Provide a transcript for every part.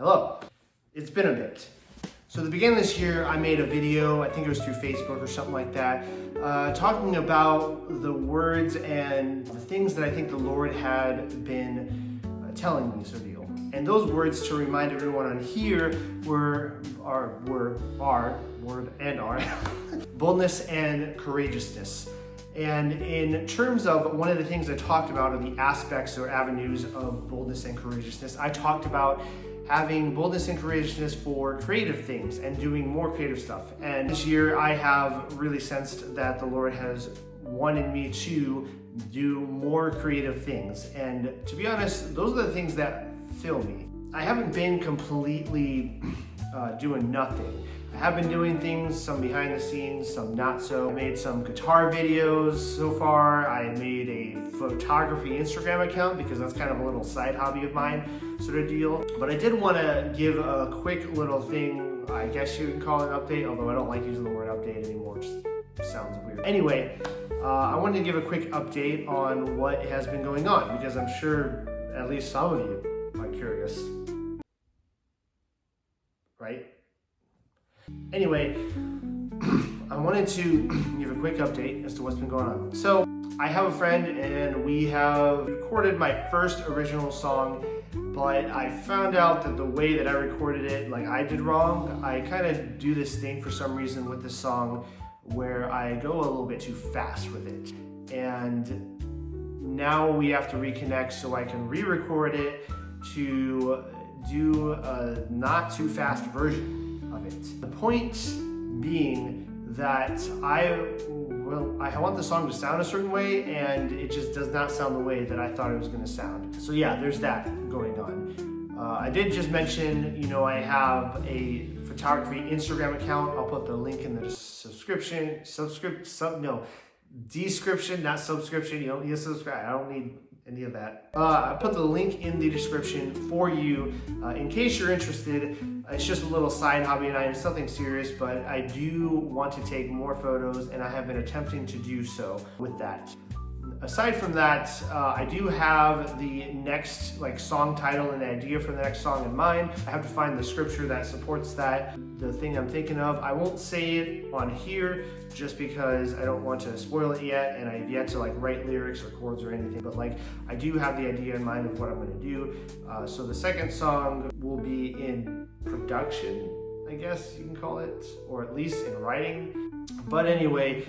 Hello. It's been a bit. So at the beginning of this year, I made a video, I think it was through Facebook or something like that, talking about the words and the things that I think the Lord had been telling me to do. And those words, to remind everyone on here, were boldness and courageousness. And in terms of one of the things I talked about are the aspects or avenues of boldness and courageousness. I talked about having boldness and courageousness for creative things and doing more creative stuff. And this year I have really sensed that the Lord has wanted me to do more creative things. And to be honest, those are the things that fill me. I haven't been completely doing nothing. I have been doing things, some behind the scenes, some not so. I made some guitar videos so far. I made a photography Instagram account because that's kind of a little side hobby of mine sort of deal. But I did want to give a quick little thing, I guess you would call it an update, although I don't like using the word update anymore, it just sounds weird. Anyway, I wanted to give a quick update on what has been going on because I'm sure at least some of you are curious, right? Anyway, I wanted to give a quick update as to what's been going on. So I have a friend and we have recorded my first original song, but I found out that the way that I recorded it, like I did wrong. I kind of do this thing for some reason with this song where I go a little bit too fast with it. And now we have to reconnect so I can re-record it to do a not too fast version of it. The point being that I want the song to sound a certain way and it just does not sound the way that I thought it was going to sound. So yeah, there's that going on. I did just mention, I have a photography Instagram account. I'll put the link in the description, not subscription. You don't need to subscribe. I don't need any of that. I put the link in the description for you in case you're interested. It's just a little side hobby and it's nothing serious, but I do want to take more photos and I have been attempting to do so with that. Aside from that, I do have the next song title and the idea for the next song in mind. I have to find the scripture that supports that, the thing I'm thinking of. I won't say it on here just because I don't want to spoil it yet and I've yet to write lyrics or chords or anything, but I do have the idea in mind of what I'm going to do. So the second song will be in production, I guess you can call it, or at least in writing. But anyway,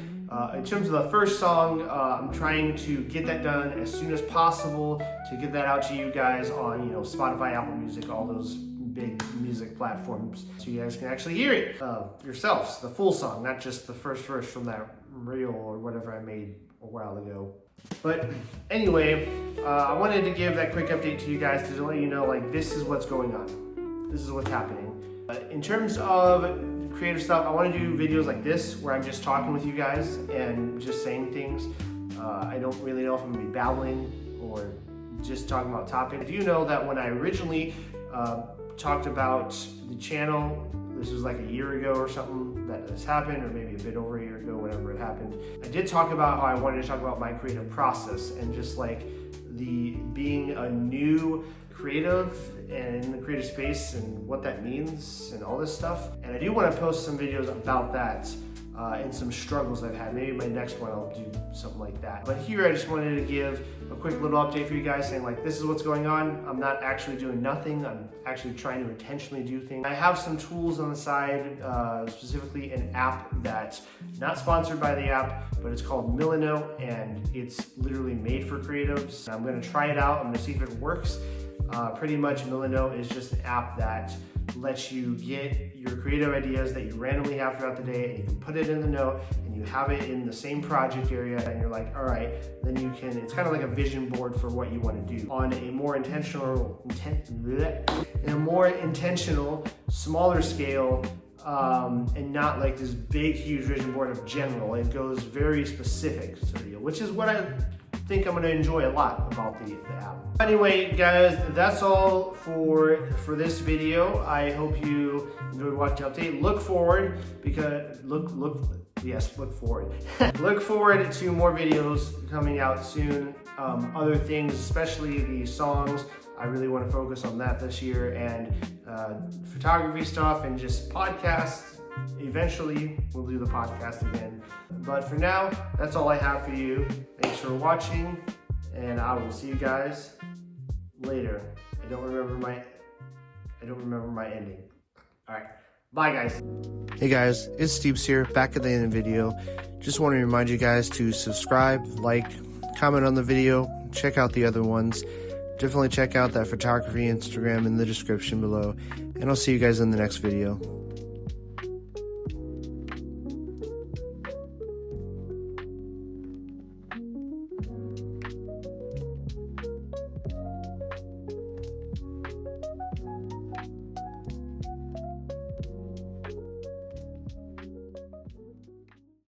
in terms of the first song, I'm trying to get that done as soon as possible to get that out to you guys on, Spotify, Apple Music, all those big music platforms, so you guys can actually hear it yourselves, the full song, not just the first verse from that reel or whatever I made a while ago. But anyway, I wanted to give that quick update to you guys to let you know, this is what's going on. This is what's happening. In terms of creative stuff, I want to do videos like this where I'm just talking with you guys and just saying things. I don't really know if I'm going to be babbling or just talking about topics. I do know that when I originally talked about the channel, this was like a year ago or something that this happened, or maybe a bit over a year ago, whenever it happened. I did talk about how I wanted to talk about my creative process and just the being a new creative and in the creative space and what that means and all this stuff. And I do want to post some videos about that and some struggles I've had. Maybe my next one I'll do something like that. But here I just wanted to give a quick little update for you guys saying this is what's going on. I'm not actually doing nothing. I'm actually trying to intentionally do things. I have some tools on the side, specifically an app that's not sponsored by the app, but it's called Milanote and it's literally made for creatives. I'm going to try it out. I'm going to see if it works. Pretty much Milanote is just an app that lets you get your creative ideas that you randomly have throughout the day and you can put it in the note and you have it in the same project area and you're all right, then you can, it's kind of like a vision board for what you want to do on a more intentional, smaller scale, and not this big, huge vision board of general. It goes very specific, which is what I think I'm going to enjoy a lot about the app. Anyway, guys, that's all for this video. I hope you enjoyed watching the update. Look forward look forward. Look forward to more videos coming out soon. other things, especially the songs. I really want to focus on that this year, and photography stuff and just podcasts. Eventually, we'll do the podcast again. But for now, that's all I have for you. Thanks for watching, and I will see you guys later. I don't remember my ending. All right, bye guys. Hey guys, it's Steve here, back at the end of the video. Just want to remind you guys to subscribe, like, comment on the video, check out the other ones. Definitely check out that photography Instagram in the description below, and I'll see you guys in the next video.